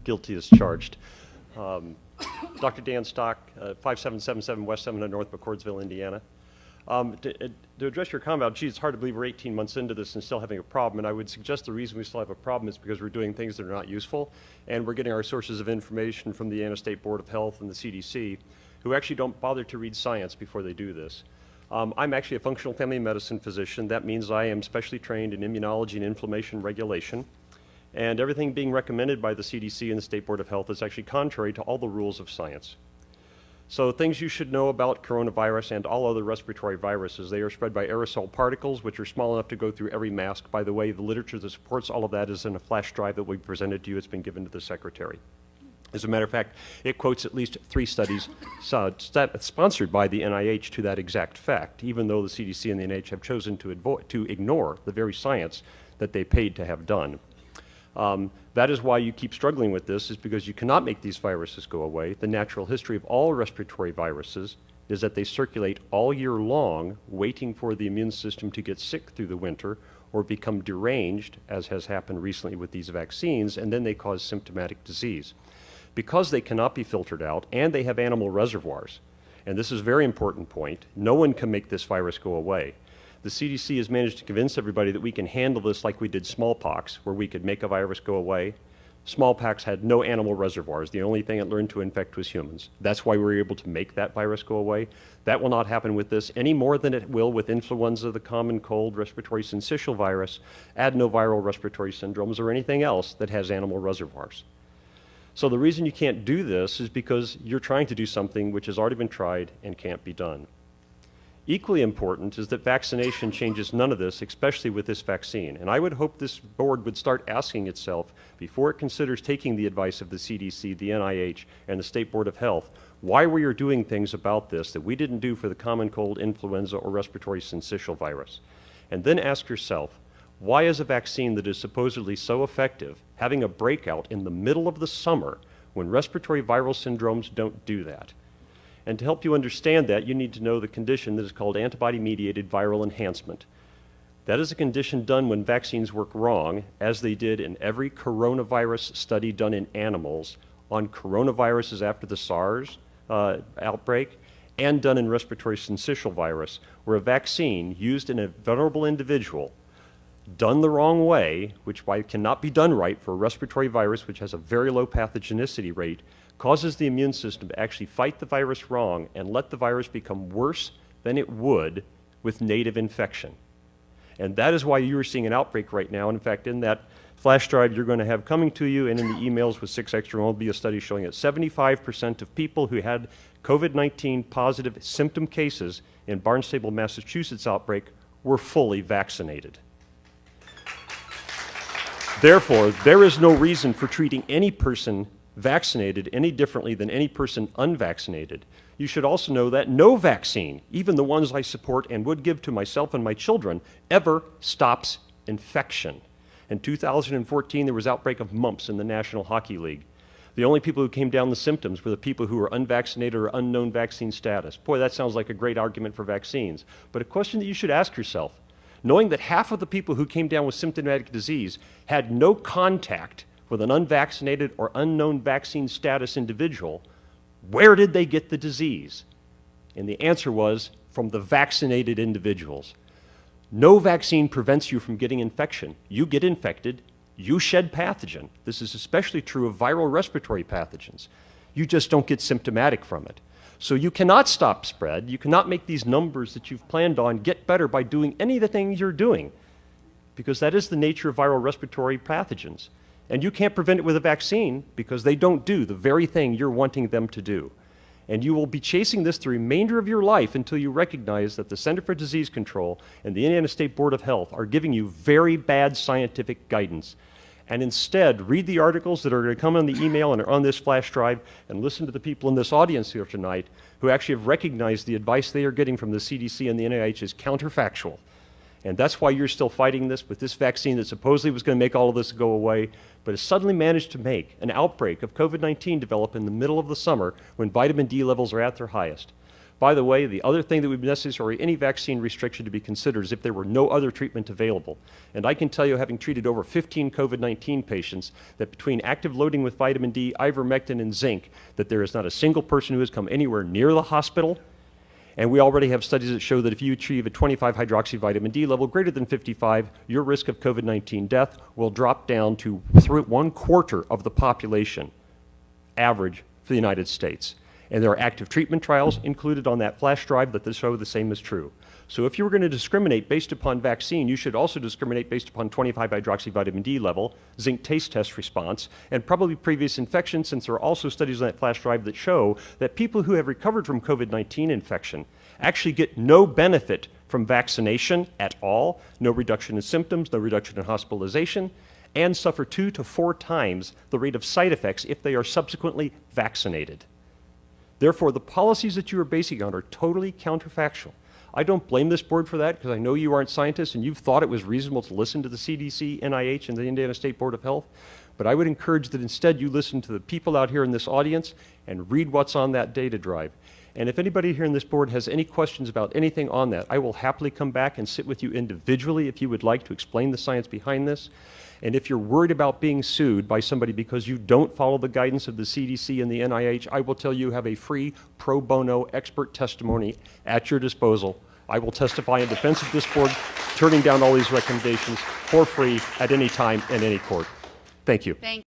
guilty as charged. Dr. Dan Stock, 5777 West 700 North McCordsville, Indiana. To address your comment about, gee, it's hard to believe we're 18 months into this and still having a problem, and I would suggest the reason we still have a problem is because we're doing things that are not useful, and we're getting our sources of information from the Indiana State Board of Health and the CDC, who actually don't bother to read science before they do this. I'm actually a functional family medicine physician. That means I am specially trained in immunology and inflammation regulation, and everything being recommended by the CDC and the State Board of Health is actually contrary to all the rules of science. So things you should know about coronavirus and all other respiratory viruses: they are spread by aerosol particles, which are small enough to go through every mask. By the way, the literature that supports all of that is in a flash drive that we presented to you. It's been given to the secretary. As a matter of fact, it quotes at least 3 studies sponsored by the NIH to that exact fact, even though the CDC and the NIH have chosen to ignore the very science that they paid to have done. That is why you keep struggling with this, is because you cannot make these viruses go away. The natural history of all respiratory viruses is that they circulate all year long, waiting for the immune system to get sick through the winter or become deranged, as has happened recently with these vaccines, and then they cause symptomatic disease. Because they cannot be filtered out and they have animal reservoirs, and this is a very important point, no one can make this virus go away. The CDC has managed to convince everybody that we can handle this like we did smallpox, where we could make a virus go away. Smallpox had no animal reservoirs. The only thing it learned to infect was humans. That's why we were able to make that virus go away. That will not happen with this any more than it will with influenza, the common cold, respiratory syncytial virus, adenoviral respiratory syndromes, or anything else that has animal reservoirs. So the reason you can't do this is because you're trying to do something which has already been tried and can't be done. Equally important is that vaccination changes none of this, especially with this vaccine. And I would hope this board would start asking itself, before it considers taking the advice of the CDC, the NIH, and the State Board of Health, why we are doing things about this that we didn't do for the common cold, influenza, or respiratory syncytial virus. And then ask yourself, why is a vaccine that is supposedly so effective having a breakout in the middle of the summer when respiratory viral syndromes don't do that? And to help you understand that, you need to know the condition that is called antibody-mediated viral enhancement. That is a condition done when vaccines work wrong, as they did in every coronavirus study done in animals on coronaviruses after the SARS outbreak, and done in respiratory syncytial virus, where a vaccine used in a vulnerable individual done the wrong way, which cannot be done right for a respiratory virus which has a very low pathogenicity rate, causes the immune system to actually fight the virus wrong and let the virus become worse than it would with native infection. And that is why you are seeing an outbreak right now. And in fact, in that flash drive you're going to have coming to you and in the emails with 6 extra will be a study showing that 75% of people who had COVID-19 positive symptom cases in Barnstable, Massachusetts outbreak were fully vaccinated. Therefore, there is no reason for treating any person vaccinated any differently than any person unvaccinated. You should also know that no vaccine, even the ones I support and would give to myself and my children, ever stops infection. In 2014, there was outbreak of mumps in the National Hockey League. The only people who came down with symptoms were the people who were unvaccinated or unknown vaccine status. Boy, that sounds like a great argument for vaccines. But a question that you should ask yourself, knowing that half of the people who came down with symptomatic disease had no contact with an unvaccinated or unknown vaccine status individual, where did they get the disease? And the answer was from the vaccinated individuals. No vaccine prevents you from getting infection. You get infected, you shed pathogen. This is especially true of viral respiratory pathogens. You just don't get symptomatic from it. So you cannot stop spread. You cannot make these numbers that you've planned on get better by doing any of the things you're doing, because that is the nature of viral respiratory pathogens. And you can't prevent it with a vaccine because they don't do the very thing you're wanting them to do. And you will be chasing this the remainder of your life until you recognize that the Center for Disease Control and the Indiana State Board of Health are giving you very bad scientific guidance. And instead, read the articles that are going to come on the email and are on this flash drive, and listen to the people in this audience here tonight who actually have recognized the advice they are getting from the CDC and the NIH is counterfactual. And that's why you're still fighting this with this vaccine that supposedly was going to make all of this go away, but has suddenly managed to make an outbreak of COVID-19 develop in the middle of the summer when vitamin D levels are at their highest. By the way, the other thing that would be necessary, any vaccine restriction to be considered is if there were no other treatment available. And I can tell you, having treated over 15 COVID-19 patients, that between active loading with vitamin D, ivermectin, and zinc, that there is not a single person who has come anywhere near the hospital. And we already have studies that show that if you achieve a 25 hydroxyvitamin D level greater than 55, your risk of COVID-19 death will drop down to 1/4 of the population average for the United States. And there are active treatment trials included on that flash drive that show the same is true. So if you were going to discriminate based upon vaccine, you should also discriminate based upon 25 hydroxyvitamin D level, zinc taste test response, and probably previous infection, since there are also studies on that flash drive that show that people who have recovered from COVID-19 infection actually get no benefit from vaccination at all, no reduction in symptoms, no reduction in hospitalization, and suffer 2 to 4 times the rate of side effects if they are subsequently vaccinated. Therefore, the policies that you are basing on are totally counterfactual. I don't blame this board for that because I know you aren't scientists and you've thought it was reasonable to listen to the CDC, NIH, and the Indiana State Board of Health. But I would encourage that instead you listen to the people out here in this audience and read what's on that data drive. And if anybody here in this board has any questions about anything on that, I will happily come back and sit with you individually if you would like to explain the science behind this. And if you're worried about being sued by somebody because you don't follow the guidance of the CDC and the NIH, I will tell you have a free pro bono expert testimony at your disposal. I will testify in defense of this board, turning down all these recommendations for free at any time in any court. Thank you.